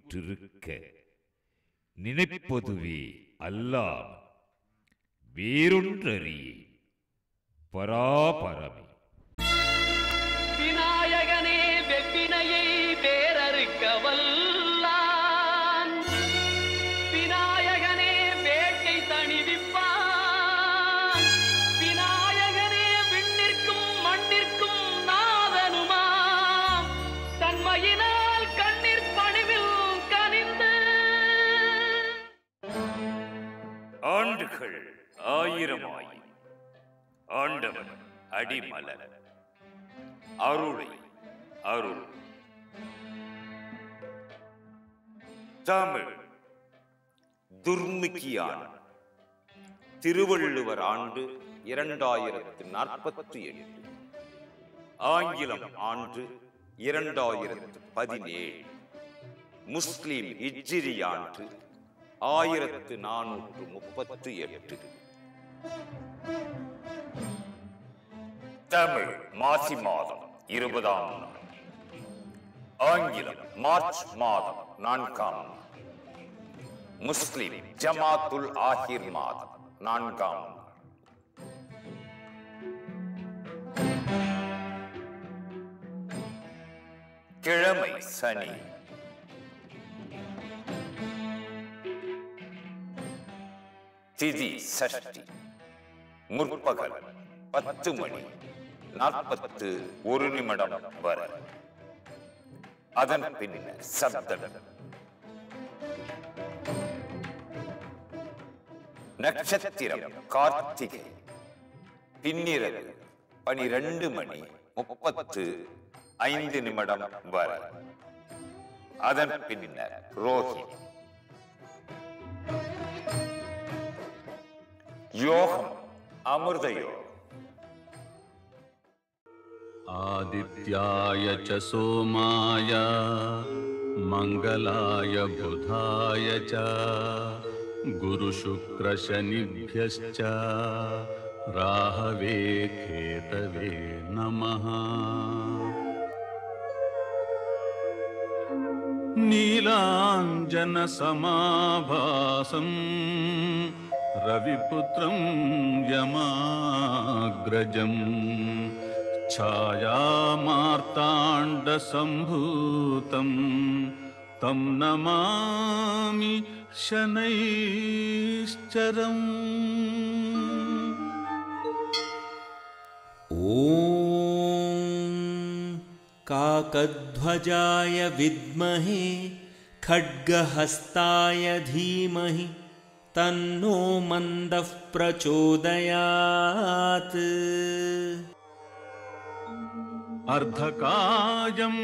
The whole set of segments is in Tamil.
நினைவுற்றிருக்க நினைப்பதுவே அல்லாமல் வேறொன்றறியே பராபரமே. விநாயகனே வெப்பினையை வேறறுக்க வல்லான், விநாயகனே வேட்டை தணிவிப்பான், விநாயகனே விண்ணிற்கும் மண்ணிற்கும் நாதனுமாம், தன்மையினால் கண்ணீர் பணிவில் கனிந்து. ஆண்டுகள் ஆயிரமாய் ஆண்டவன் அடிமலர் அருளை அருள். தமிழ் துர்முகியான திருவள்ளுவர் ஆண்டு 2048, ஆங்கிலம் ஆண்டு 2017, முஸ்லிம் ஹிஜ்ரி ஆண்டு 1438. தமிழ் மாசி மாதம் 20ஆம் நாள், ஆங்கிலம் மார்ச் மாதம் 4ஆம் நாள், முஸ்லிம் ஜமாத்துல் ஆஹிர் மாதம் 4ஆம் நாள். கிழமை சனி. திதி சஷ்டி. முற்பகல் 10:41 வரை. அதன் பின்னர் சப்தம். நட்சத்திரம் கார்த்திகை. பின்னிரவு 12:35 வரை. அதன் பின்னர் ரோஹிணி. யோகம் அமிர்த யோகம். आदित्याय च सोमाय मंगलाय बुधाय च गुरुशुक्रशनिभ्यश्च राहवे केतवे नमः. नीलाञ्जनसमाभासं रविपुत्रं यमाग्रजम् छायामार्ताण्डसम्भूतं तं नमामि शनैश्चरम्. ॐ काकध्वजाय विद्महे खड्गहस्ताय धीमहि तन्नो मन्दः प्रचोदयात्. अर्धकायं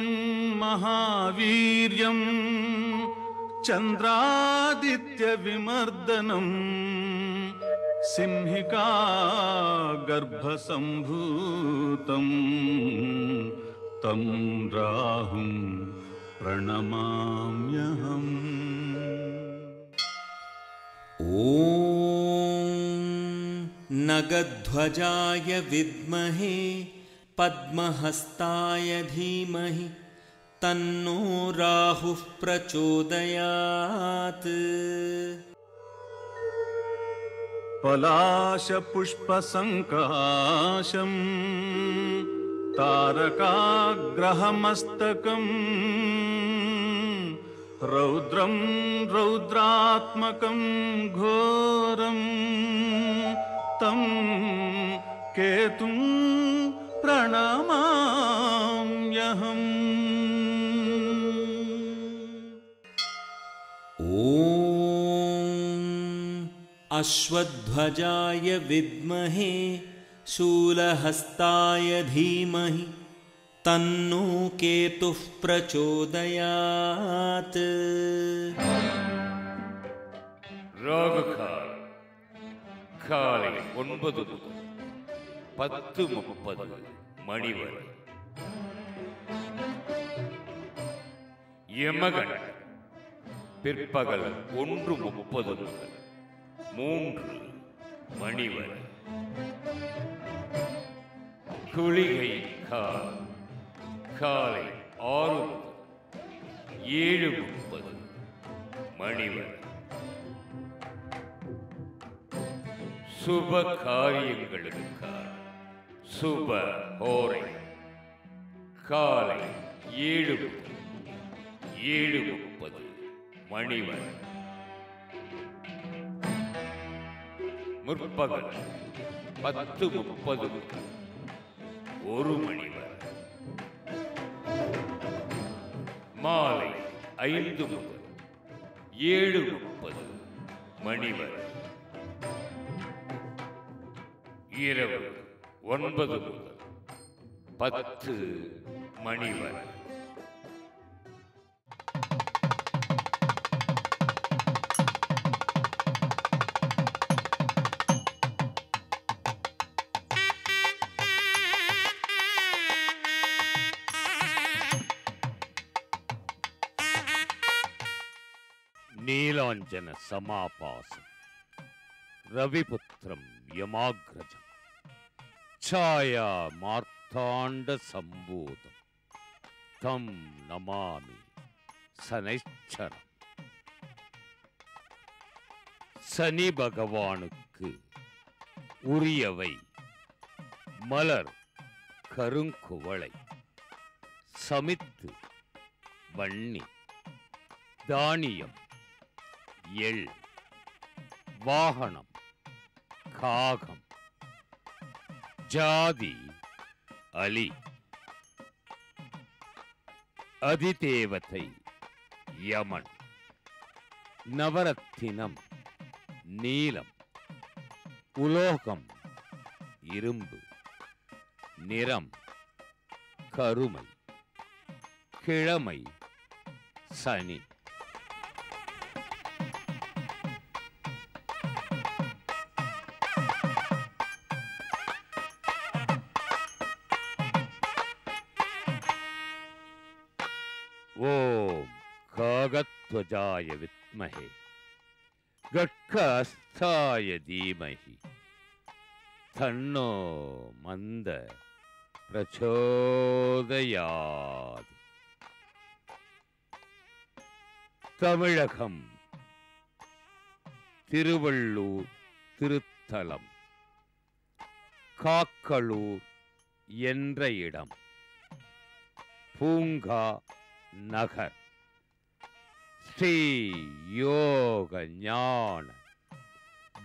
महावीर्यं चन्द्रादित्यविमर्दनं सिंहिका गर्भसम्भूतं तं राहुं प्रणमाम्यहम्. ॐ नगध्वजाय विद्महे पद्महस्ताय धीमहि तन्नो राहुः प्रचोदयात्. पलाशपुष्पसङ्काशं तारकाग्रहमस्तकं रौद्रं रौद्रात्मकं घोरं तं केतुं प्रणमाम्यहम्. ॐ अश्वध्वजाय विद्महे शूलहस्ताय धीमहि तन्नो केतुः प्रचोदयात्. ராகுகால் காலை 9 முதல் 10:30 மணி வரை. யமகன் பிற்பகல் 1:30 முதல் 3 மணி வரை. குளிகை காலை 6 முதல் 7:30 மணிவர். சுப காரியங்களுக்கான சுப ஹோரை காலை 7 முதல் 7:30 மணிவர். முற்பகல் 10:30 முதல் 1 மணி வரை. மாலை 5 முதல் 7:30 மணி வரை. இரவு 9 முதல் 10 மணி வரை. நீலாஞ்சன சமாபாசம் ரவிபுத்திரம் யமாக்ரஜம் ಛಾಯಾ மார்த்தாண்ட சம்பூதம் தம் நமாமி சனைச்சரம். சனி பகவானுக்கு உரியவை மலர் கருங்குவளை, சமித்து, வன்னி, தானியம், எள், வாகனம், காகம், ஜாதி, அலி. அதிதேவதை யமன். நவரத்தினம் நீலம். உலோகம் இரும்பு. நிறம் கருமை. கிழமை சனி. ஓம் காகத்வஜாய வித்மஹே கட்கஸ்தாய தீமஹி தன்னோ மந்த பிரச்சோதயாத். தமிழகம் திருவள்ளூர் திருத்தலம் காக்களூர் என்ற இடம். பூங்கா நகர். ஸ்ரீ யோக ஞான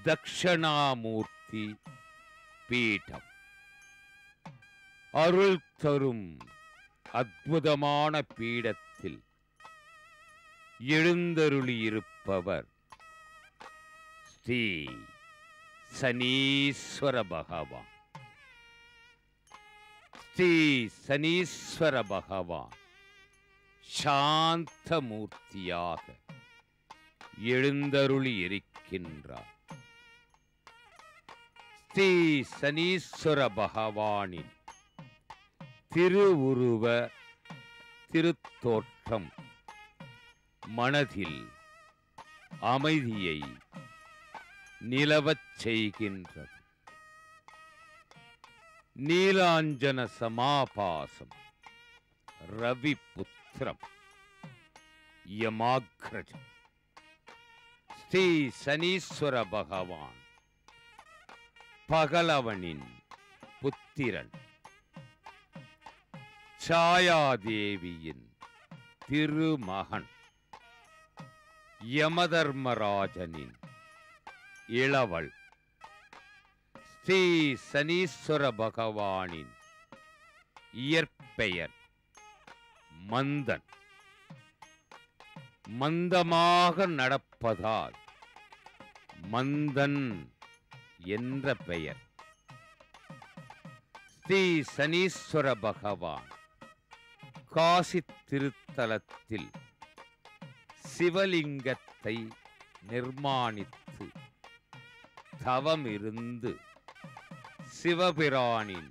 தக்ஷணாமூர்த்தி பீடம். அருள் தரும் அற்புதமான பீடத்தில் எழுந்தருளியிருப்பவர் ஸ்ரீ சனீஸ்வர பகவான். ஸ்ரீ சனீஸ்வர பகவான் சாந்தமூர்த்தியாக எழுந்தருளி இருக்கின்றார். ஸ்ரீ சனீஸ்வர பகவானின் திருவுருவ திருத்தோற்றம் மனதில் அமைதியை நிலவச் செய்கின்றது. நீலாஞ்சன சமாபாசம் ரவிபுத்திரம் யமாக்ரஜம். ஸ்ரீ சனீஸ்வர பகவான் பகலவனின் புத்திரன். ಛಾಯಾதேவியின் திருமகன். யமதர்மராஜனின் இளவல். ஸ்ரீ சனீஸ்வர பகவானின் இயற்பெயர் மந்தன். மந்தமாக நடப்பதால் மந்தன் என்ற பெயர். ஸ்ரீ சனீஸ்வர பகவான் காசி திருத்தலத்தில் சிவலிங்கத்தை நிர்மாணித்து தவமிருந்து சிவபிரானின்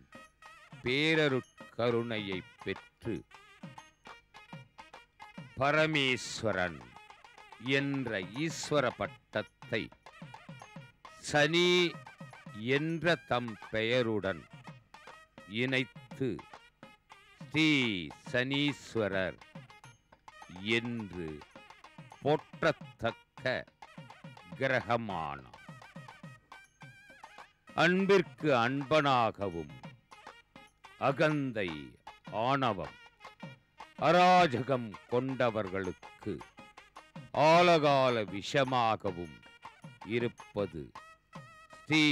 பேரருட்கருணையை பெற்று பரமேஸ்வரன் என்ற ஈஸ்வர பட்டத்தை சனி என்ற தம் பெயருடன் இணைத்து ஸ்ரீ சனீஸ்வரர் என்று போற்றத்தக்க கிரகமானான். அன்பிற்கு அன்பனாகவும் அகந்தை ஆணவம் அராஜகம் கொண்டவர்களுக்கு ஆலகால விஷமாகவும் இருப்பது ஸ்ரீ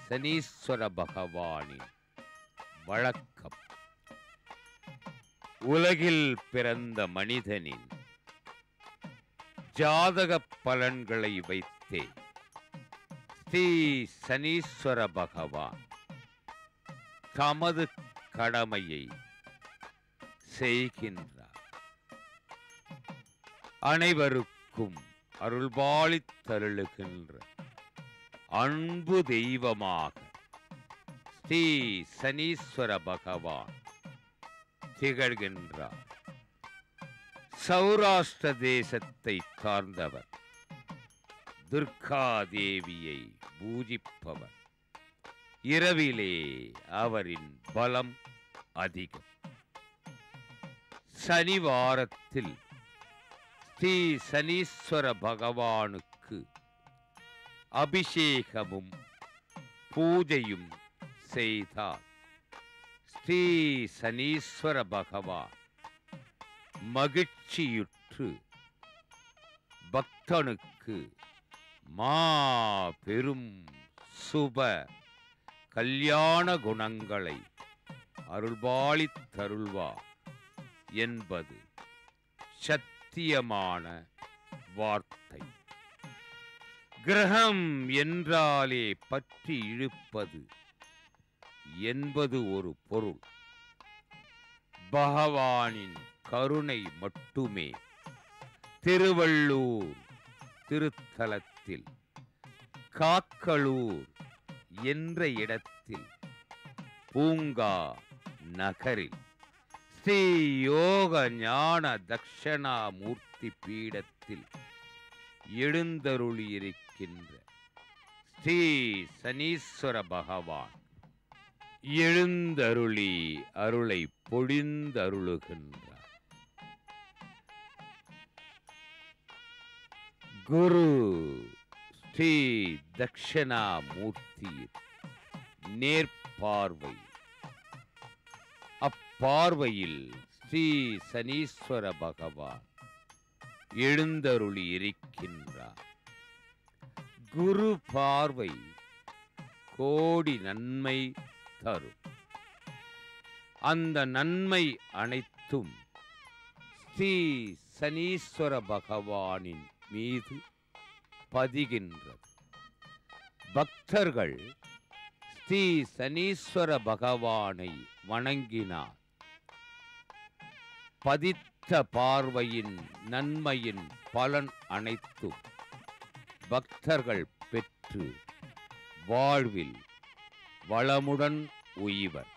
சனீஸ்வர பகவானின் வழக்கம். உலகில் பிறந்த மனிதனின் ஜாதக பலன்களை வைத்தே ஸ்ரீ சனீஸ்வர பகவான் தமது கடமையை செய்கின்றார். அனைவருக்கும் அருள்பாலித்தருளுகின்ற அன்பு தெய்வமாக ஸ்ரீ சனீஸ்வர பகவான் திகழ்கின்றார். சௌராஷ்டிர தேசத்தை சார்ந்தவர். துர்கா தேவியை பூஜிப்பவர். இரவிலே அவரின் பலம் அதிகம். சனிவாரத்தில் ஸ்ரீ சனீஸ்வர பகவானுக்கு அபிஷேகமும் பூஜையும் செய்தார் ஸ்ரீ சனீஸ்வர பகவான் மகிழ்ச்சியுற்று பக்தனுக்கு மாபெரும் சுப கல்யாண குணங்களை அருள்பாலித்தருள்வார் என்பது சத்தியமான வார்த்தை. கிரகம் என்றாலே பற்றி இழுப்பது என்பது ஒரு பொருள். பகவானின் கருணை மட்டுமே. திருவள்ளூர் திருத்தலத்தில் காக்களூர் என்ற இடத்தில் பூங்கா நகரில் ஸ்ரீ யோக ஞான தக்ஷணாமூர்த்தி பீடத்தில் எழுந்தருளியிருக்கின்ற ஸ்ரீ சனீஸ்வர பகவான் எழுந்தருளி அருளை பொழிந்தருளுகின்றார். குரு ஸ்ரீ தக்ஷணாமூர்த்தியின் நேர்பார்வை. அப்பார்வையில் ஸ்ரீ சனீஸ்வர பகவான் எழுந்தருளி இருக்கின்றார். குரு பார்வை கோடி நன்மை தரும். அந்த நன்மை அனைத்தும் ஸ்ரீ சனீஸ்வர பகவானின் மீது பதிகின்றது. பக்தர்கள் ஸ்ரீ சனீஸ்வர பகவானை வணங்கினார். பதித்த பார்வையின் நன்மையின் பலன் அனைத்தும் பக்தர்கள் பெற்று வாழ்வில் வளமுடன் உய்வர்.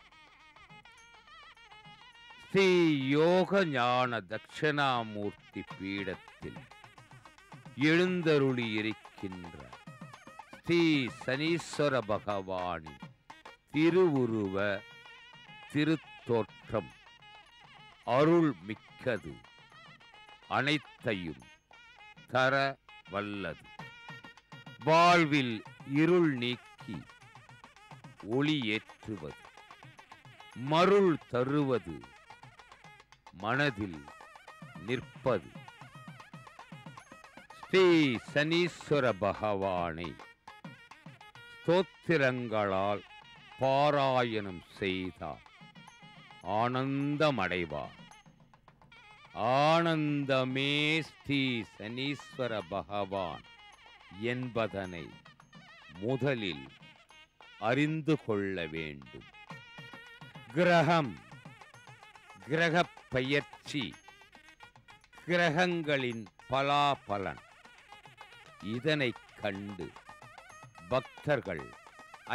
ஸ்ரீ யோக ஞான தக்ஷணாமூர்த்தி பீடத்தில் எழுந்தருளி இருக்கின்ற ஸ்ரீ சனீஸ்வர பகவானின் திருவுருவ திருத்தோற்றம் அருள் மிக்கது. அனைத்தையும் தர வல்லது. வாழ்வில் இருள் நீக்கி ஒளி ஏற்றுவது, மருள் தருவது, மனதில் நிற்பது. ஸ்ரீ சனீஸ்வர பகவானை ஸ்தோத்திரங்களால் பாராயணம் செய்தார் ஆனந்தமடைவார். ஆனந்தமே ஸ்ரீ சனீஸ்வர பகவான் என்பதனை முதலில் அறிந்து கொள்ள வேண்டும். கிரகம், கிரகப் பெயர்ச்சி, கிரகங்களின் பலாபலன், இதனைக் கண்டு பக்தர்கள்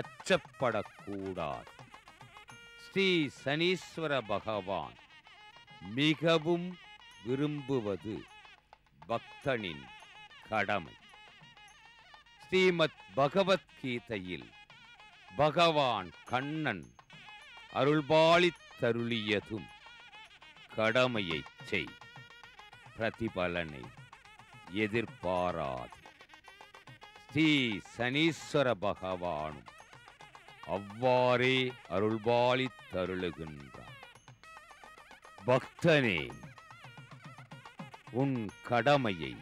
அச்சப்படக்கூடாது. ஸ்ரீ சனீஸ்வர பகவான் மிகவும் விரும்புவது பக்தனின் கடமை. ஸ்ரீமத் பகவத்கீதையில் பகவான் கண்ணன் அருள்பாலித்தருளியதும் கடமையைச் செய், பிரதிபலனை எதிர்பாராது. ஸ்ரீ சனீஸ்வர பகவானும் அவ்வாறே அருள்பாலித்தருளுகின்றார். பக்தனே, உன் கடமையை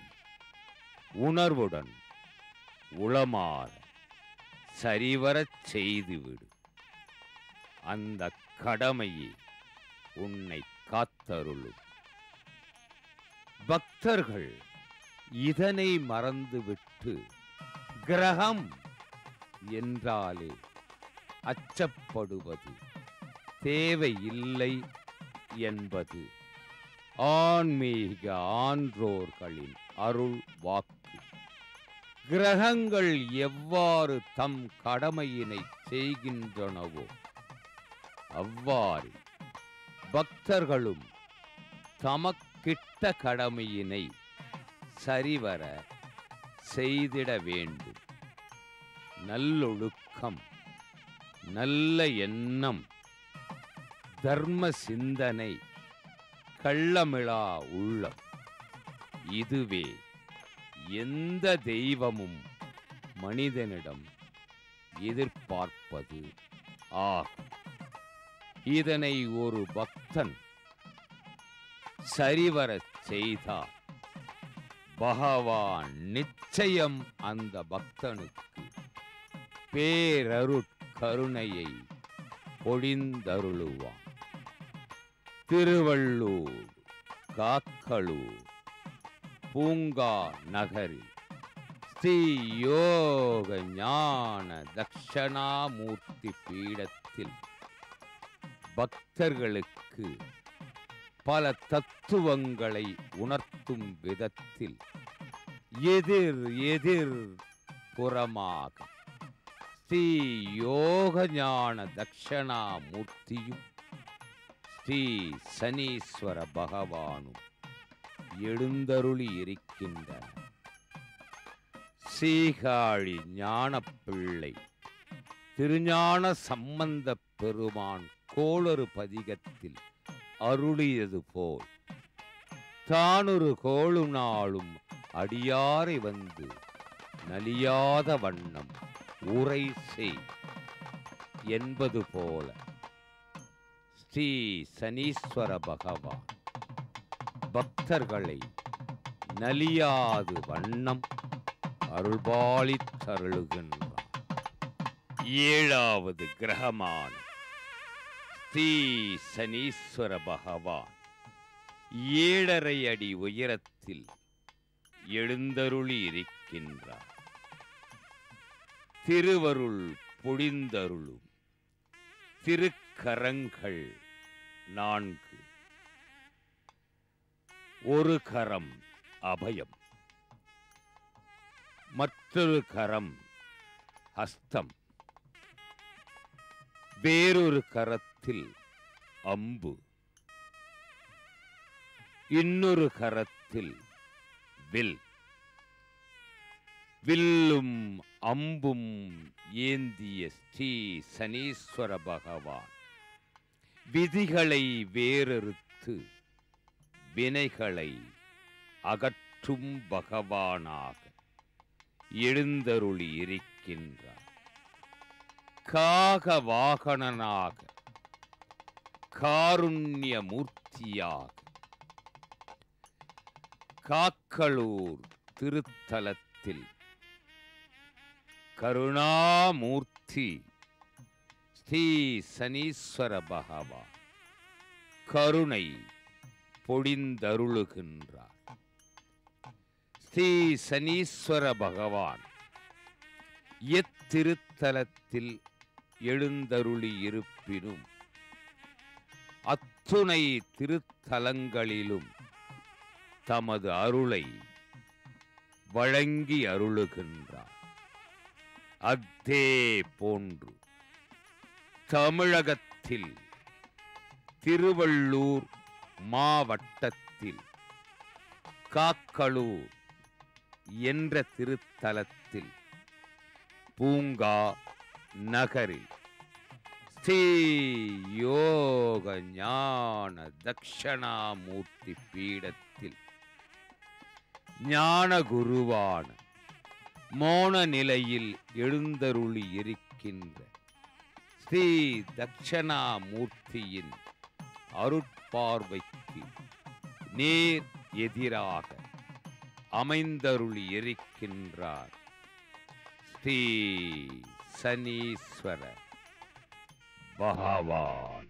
உணர்வுடன் உளமாற சரிவரச் செய்துவிடு. அந்த கடமையே உன்னை காத்தருளும். பக்தர்கள் இதனை மறந்துவிட்டு கிரகம் என்றாலே அச்சப்படுவது தேவையில்லை என்பது ஆன்மீக ஆன்றோர்களின் அருள் வாக்கு. கிரகங்கள் எவ்வாறு தம் கடமையினை செய்கின்றனவோ அவ்வாறு பக்தர்களும் தமக்கிட்ட கடமையினை சரிவர செய்திட வேண்டும். நல்லொழுக்கம், நல்ல எண்ணம், தர்ம சிந்தனை, கள்ளமிழா உள்ளம், இதுவே எந்த தெய்வமும் மனிதனிடம் எதிர்பார்ப்பது ஆகும். இதனை ஒரு பக்தன் சரிவரச் செய்தார் பகவான் நிச்சயம் அந்த பக்தனுக்கு பேரருட்கருணையை பொழிந்தருளுவான். திருவள்ளூர், காக்களூர், பூங்கா நகரில் ஸ்ரீ யோக ஞான தக்ஷணாமூர்த்தி பீடத்தில் பக்தர்களுக்கு பல தத்துவங்களை உணர்த்தும் விதத்தில் எதிர் புறமாக ஸ்ரீ யோக ஞான தக்ஷணாமூர்த்தியும் ஸ்ரீ சனீஸ்வர பகவானும் எழுந்தருளி இருக்கின்றனர். சீகாழி ஞானப்பிள்ளை திருஞான சம்பந்த பெருமான் கோளறு பதிகத்தில் அருளியது போல் தானொரு கோளு நாளும் அடியாரை வந்து நலியாத வண்ணம் உரை செய் என்பது போல ஸ்ரீ சனீஸ்வர பகவான் பக்தர்களை நலியாது வண்ணம் அருள்பாலித்தருளுகின்றார். 7வது கிரகமான ஸ்ரீ சனீஸ்வர பகவான் 7.5 அடி உயரத்தில் எழுந்தருளி இருக்கின்றார். திருவருள் பொழிந்தருளும் திருக்கரங்கள் 4. ஒரு கரம் அபயம், மற்றொரு கரம் ஹஸ்தம், வேறொரு கரத்தில் அம்பு, இன்னொரு கரத்தில் வில். வில்லும் அம்பும் ஏந்திய ஸ்ரீ சனீஸ்வர பகவான் விதிகளை வேறறுத்து வினைகளை அகற்றும் பகவானாக எழுந்தருளி இருக்கின்றார். காக வாகனனாக, காருண்ய மூர்த்தியாக காக்களூர் திருத்தலத்தில் கருணாமூர்த்தி ஸ்ரீ சனீஸ்வர பகவான் கருணை பொழிந்தருளுகின்றார். ஸ்ரீ சனீஸ்வர பகவான் எத்திருத்தலத்தில் எழுந்தருளி இருப்பினும் அத்துணை திருத்தலங்களிலும் தமது அருளை வழங்கி அருளுகின்றார். அதே போன்று தமிழகத்தில் திருவள்ளூர் மாவட்டத்தில் காக்களூர் என்ற திருத்தலத்தில் பூங்கா நகரில் ஸ்ரீ யோக ஞான தக்ஷணாமூர்த்தி பீடத்தில் ஞான குருவான மோன நிலையில் எழுந்தருளி இருக்கின்ற ஸ்ரீ தட்சணாமூர்த்தியின் அருட்பார்வைக்கு நேர் எதிராக அமைந்தருளி இருக்கின்றார் ஸ்ரீ சனீஸ்வர பகவான்.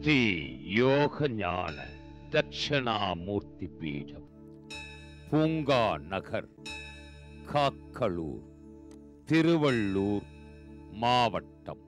ஸ்ரீ யோக ஞான தட்சணாமூர்த்தி பீடம், பூங்கா நகர், காக்களூர், திருவள்ளூர் மாவட்டம்.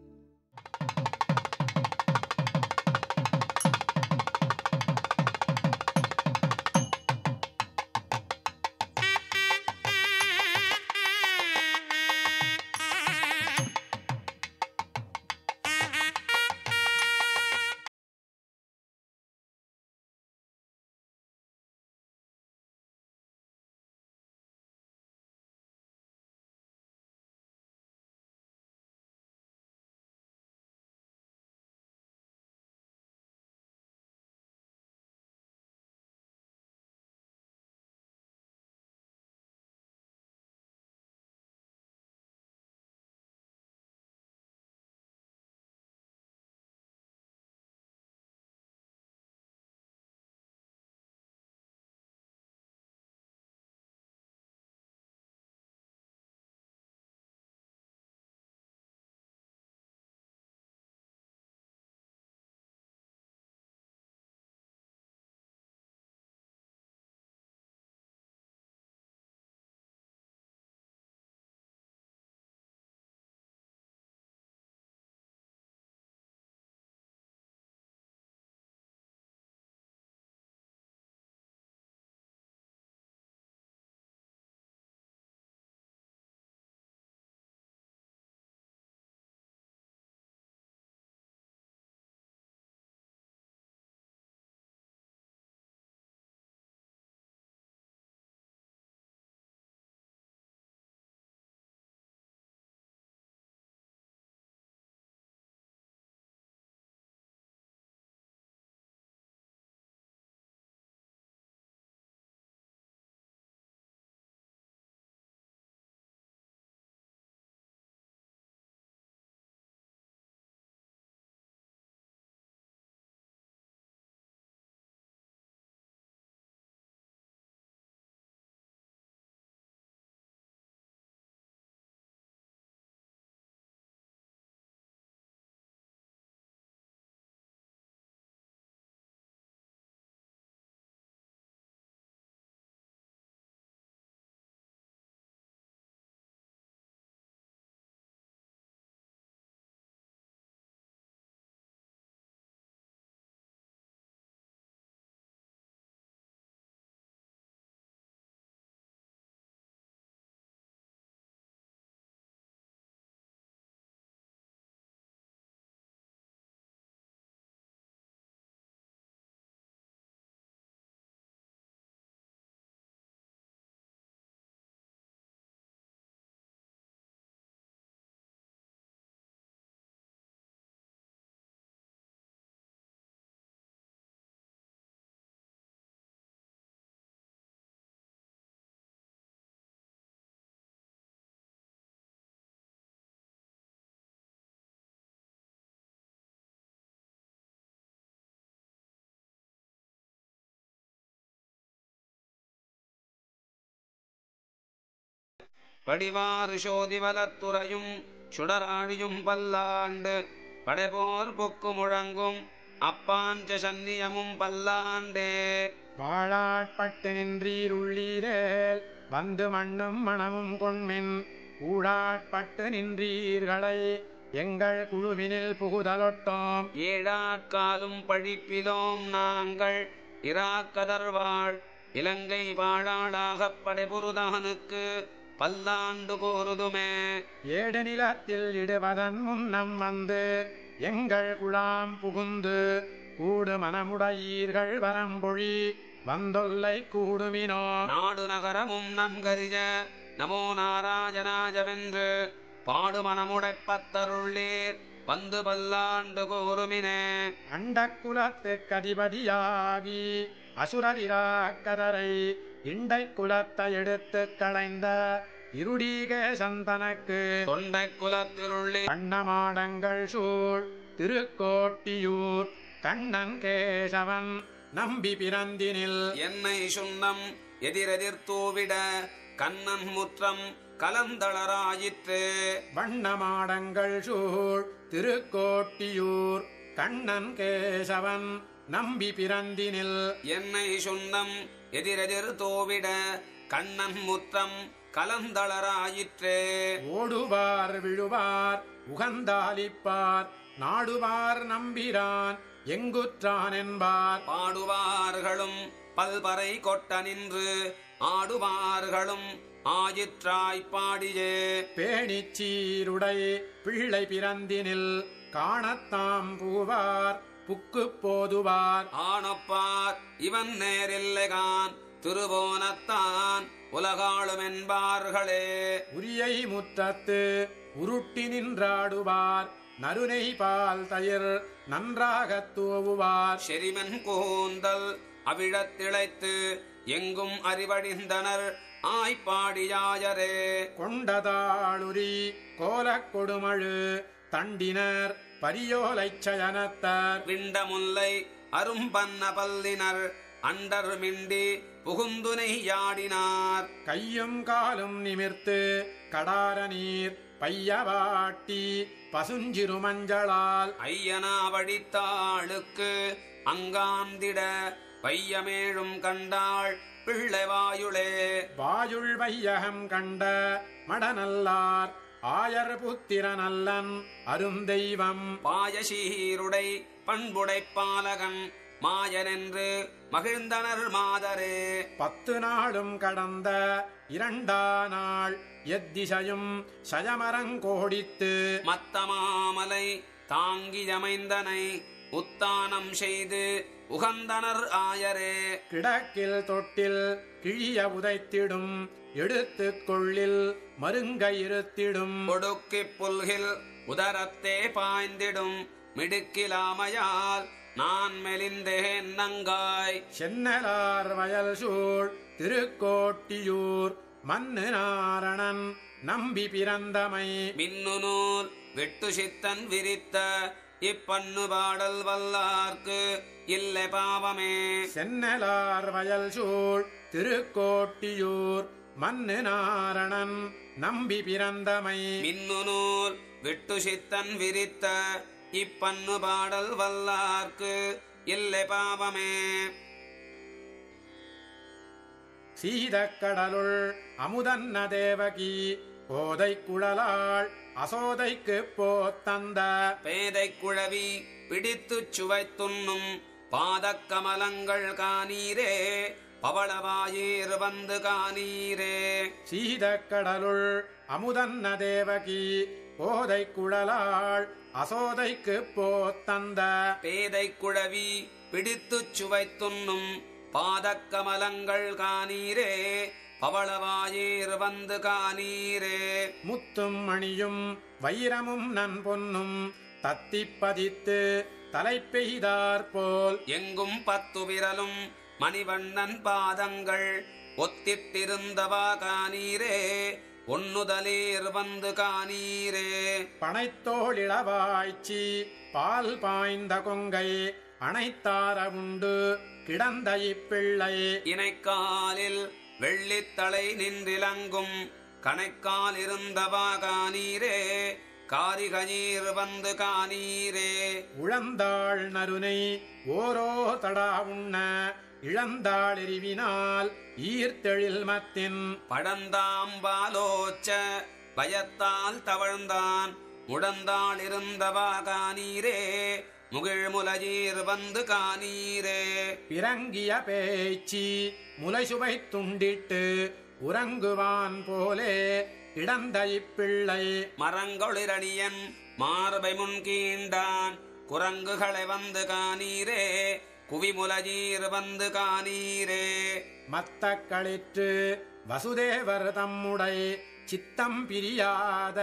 படிவாறு சோதி வலத்துறையும் சுடராழியும் பல்லாண்டு படைபோர் பொக்கு முழங்கும் அப்பாஞ்ச சன்னியமும் பல்லாண்டே. வாழாட்பட்டு நின்றீர் உள்ளீரேல் வந்து மண்ணும் மணமும் கொண்மின் ஊழாட்பட்டு நின்றீர்களை எங்கள் குழுவினில் புகுதலொட்டோம். ஏழாட்காலும் பழிப்பிலோம் நாங்கள் இராக்கதர்வாள் இலங்கை வாழாளாகப் படைபுருதானுக்கு பல்லாண்டு கோருதுமே. ஏடு நிலத்தில் இடுவதன் முன்னம் வந்து எங்கள் குழாம் புகுந்து கூடு மனமுடையீர்கள் வரம்பொழி வந்தொல்லை கூடுமினோ. நாடு நகரமும் நன்கறிய நமோ நாராயணாஜவென்று பாடு மனமுடைப்பத்தருள்ளீர் வந்து பல்லாண்டு கோருமினே. அண்டக்குலத்துக் கதிபதியாகி அசுரரிராக்கதரை இண்டை குலத்தை எடுத்து களைந்த இருடீகேசன் தனக்கு தொண்டை குலத்திருள்ளே கண்ணமாடங்கள் சூழ் திருக்கோட்டியூர் கண்ணன் கேசவன் நம்பி பிறந்தினில் என்னை சுண்ணம் எதிரெதிர் தூவிட கண்ணன் முற்றம் கலந்தளராயிற்று. வண்ணமாடங்கள் சூழ் திருக்கோட்டியூர் கண்ணன் கேசவன் நம்பி பிறந்தினில் என்னை சுண்ணம் எதிரெதிர் தோவிட கண்ணன் முற்றம் கலந்தளராயிற்று. ஓடுவார் விழுவார் உகந்தாலிப்பார் நாடுவார் நம்பிரான் எங்குற்றான் என்பார். பாடுவார்களும் பல்பறை கொட்ட நின்று ஆடுவார்களும் ஆயிற்றாய்ப் பாடியே. பேணிச்சீருடை பிள்ளை பிறந்தினில் காணத்தாம் பூவார் புக்கு போதுவார். ஆனப்பார் இவன் நேரில்லைகான் திருவோனத்தான் உலகாளுமென்பார்களே. உரியை முற்றத்து உருட்டி நின்றாடுவார் நறுநெய் பால் தயிர் நன்றாகத் தூவுவார். செரிமன் கூந்தல் அவிழத்திழைத்து எங்கும் அறிவழிந்தனர் ஆய்ப்பாடியாயரே. கொண்டதாளுரி கோலக் கொடுமழு தண்டினர் பரியோலைச் சயனத்தர் விண்டமுல்லை அரும்பன்ன பல்லினர் அண்டர் மிண்டி புகுந்துனை யாடினார். கையும் காலும் நிமிர்த்து கடார நீர் பையவாட்டி பசுஞ்சிறு மஞ்சளால் ஐயனா வடித்தாளுக்கு அங்காந்திட வையமேழும் கண்டாள் பிள்ளை வாயுளே. வாயுள் வையகம் கண்ட மடநல்லார் ஆயர் புத்திரனல்லன் அருந்தெய்வம். பாயசீருடை பண்புடை பாலகன் மாயனென்று மகிழ்ந்தனர் மாதரே. 10 நாளும் கடந்த 2 நாள் எத்திசையும் சயமரங்கோடித்து மத்தமாமலை தாங்கியமைந்தனை உத்தானம் செய்து உகந்தனர் ஆயரே. கிடக்கில் தொட்டில் கிழிய உதைத்திடும் எடுத்து கொள்ளில் மருங்கை இருத்திடும். ஒடுக்கிப் புல்கில் உதரத்தே பாய்ந்திடும் மிடுக்கிலாமையால் நான் மெலிந்தேன் நங்காய். சென்னலார் வயல் சூழ் திருக்கோட்டியூர் மன்னு நாரணன் நம்பி பிறந்தமை. மின்னு நூல் வெட்டு சித்தன் விரித்த இப்பண்ணு பாடல் வல்லார்க்கு இல்லை பாவமே. சென்னலார் வயல் சூழ் திருக்கோட்டியூர் மன்னு நாரணன் நம்பி பிறந்தமை. மின்னு நூல் வெட்டு சித்தன் விரித்த இப்பண்ணு பாடல் வல்லார்க்கு இல்லை பாவமே. சீதக்கடலுள் அமுதன்ன தேவகி போதை குழலாள் அசோதைக்கு போத்தந்த பேதை குழவி பிடித்து சுவை துண்ணும் பாதக்கமலங்கள் காணீரே பவளவாயீர் வந்து காணீரே. சீதக்கடலுள் அமுதன்ன தேவகி போதை குழலாள் அசோதைக்கு போத்தந்த பேதை குழவி பிடித்து சுவை துண்ணும் பாதக்கமலங்கள் காணீரே பவளவாயீர் வந்து காணீரே. முத்தும் மணியும் வைரமும் நன் பொன்னும் தத்திப்பதித்து தலை பெய்தார் போல் எங்கும் 10 விரலும் மணிவண்ணன் பாதங்கள் ஒத்திட்டிருந்தவா காணீரே ஒன்னுதலீர் வந்து காணீரே. பனைத்தோளிளவாய்ச்சி பால் பாய்ந்த கொங்கை அனைத்தார உண்டு கிடந்த இப்பிள்ளை இணைக்காலில் வெள்ளித்தலை நின்றிலங்கும் கணைக்கால் இருந்தவா காணீரே காரிகஞீர் வந்து காணீரே உழந்தாள் நறுனை ஓரோ தடா உண்ண இழந்தாள் எரிவினால் ஈர்த்தெழில் மத்தின் படந்தாம்பாலோச்ச பயத்தால் தவழ்ந்தான் முடந்தாள் இருந்தவா காணீரே முகிழ்முலஜீர் வந்து காணீரே பிறங்கிய பேச்சி முலைசுவை துண்டிட்டு உறங்குவான் போலே கிடந்த இப்பிள்ளை மரங்கொளிரணியன் மார்பை முன்கீண்டான் குரங்குகளை வந்து காணீரே குவிமுலஜீர் வந்து காணீரே மத்த களிற்று வசுதேவர் தம்முடை சித்தம் பிரியாத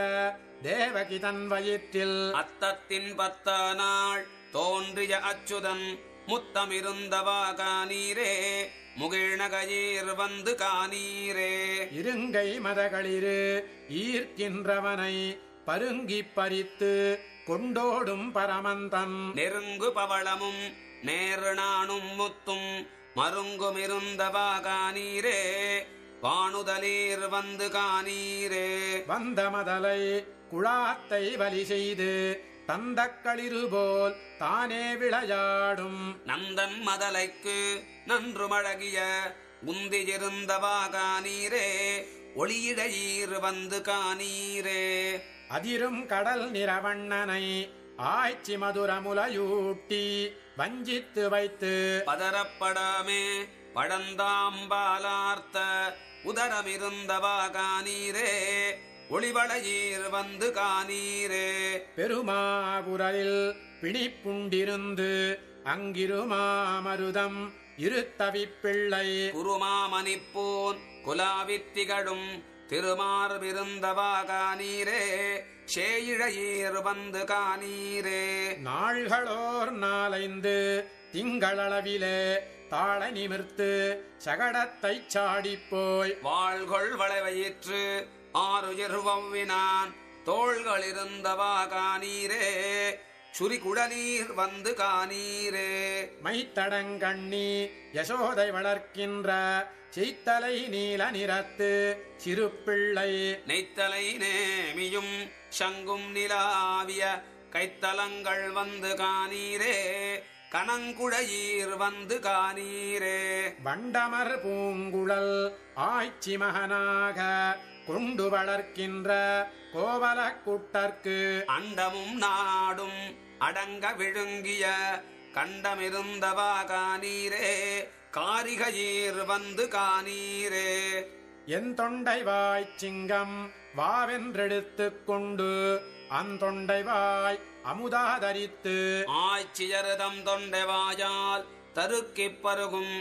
தேவகி தன் வயிற்றில் அத்தத்தின் 10 நாள் தோன்றிய அச்சுதன் முத்தமிருந்தவா காணீரே முகிழ்நகீர் வந்து காணீரே இருங்கை மதகளிரு ஈர்க்கின்றவனை பருங்கி பறித்து கொண்டோடும் பரமந்தன் நெருங்கு பவளமும் நேரு நானும் முத்தும் மருங்குமிருந்தவா காணீரே வானுதலீர் வந்து காணீரே வந்த மதலை குழாத்தை வலி செய்து தந்தக்களிரு போல் தானே விளையாடும் நந்தன் மதலைக்கு நன்று மழகிய உந்தியிருந்தவா காணீரே ஒளியிடையீர் வந்து காணீரே அதிரும் கடல் நிறவண்ணனை ஆய்ச்சி மதுரமுலையூட்டி வஞ்சித்து வைத்து பதரப்படாமே படந்தாம்பாலார்த்த உதரமிருந்தவா காணீரே ஒளிவளையீர் வந்து காணீரே பெருமாபுரில் பிணிப்புண்டிருந்து அங்கிருமாமருதம் இருத்தவிப்பிள்ளை குருமாமணிப்பூன் குலாவித்திகழும் திருமார்பிருந்தவா காணீரே சேயிழையீர் வந்து காணீரே நாள்களோர் 4 திங்களளவிலே தாள நிமிர்த்து சகடத்தை சாடிப்போய் வாழ்கொள் வளைவயிற்று 6 வவ்வினான் தோள்களிருந்தவா காணீரே சுரிகுழலீர் வந்து காணீரே மைத்தடங்கண்ணி யசோதை வளர்க்கின்ற செய்த்தலை நீல நிறத்து சிறுப்பிள்ளை நெய்த்தலை நேமியும் சங்கும் நிலாவிய கைத்தலங்கள் வந்து காணீரே கணங்குழையீர் வந்து காணீரே வண்டமர் பூங்குழல் ஆய்ச்சி மகனாக கொண்டு வளர்க்கின்ற கோவல குட்டர்க்கு அண்டமும் நாடும் அடங்க விழுங்கிய கண்டமிருந்தவா காணீரே காரிகையீர் வந்து காணீரே என் தொண்டை வாய் சிங்கம் வாவென்றெடுத்துக் கொண்டு அந்தொண்டை வாய் அமுதாதரித்து ஆய்ச்சியரதம் தொண்டைவாயால் தருக்கிப் பருகும்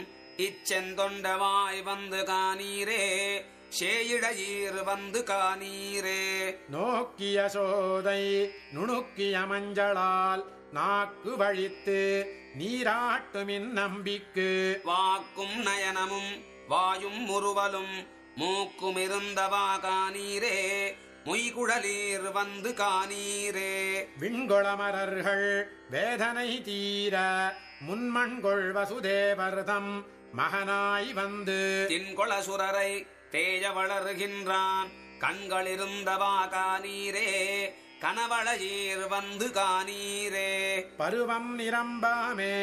இச்செந்தொண்டவாய் வந்து காணீரே சேயிழையீர் வந்து காணீரே நோக்கிய சோதை நுணுக்கிய மஞ்சளால் நாக்கு வழித்து நீராட்டுமின் நம்பிக்கு வாக்கும் நயனமும் வாயும் முறுவலும் மூக்குமிருந்தவா காணீரே மொய்குழலீர் வந்து காணீரே விண்கொளமரர்கள் வேதனை தீர முன்மண்கொள் வசுதேவர்தம் மகனாய் வந்து தின்கொளசுரரை தேய வளர்கின்றான் கண்களிருந்தவா காணீரே கனவளையீர் வந்து காணீரே பருவம் நிரம்பாமே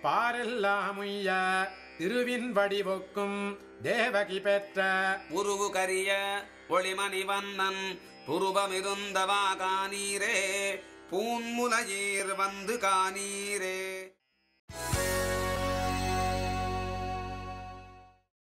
பாரெல்லாம் உய்ய திருவின் வடிவொக்கும் தேவகி பெற்ற உருவு கரிய ஒளிமணி வண்ணன் புருவமிருந்தவா காணீரே பூன்முலையீர் வந்து காணீரே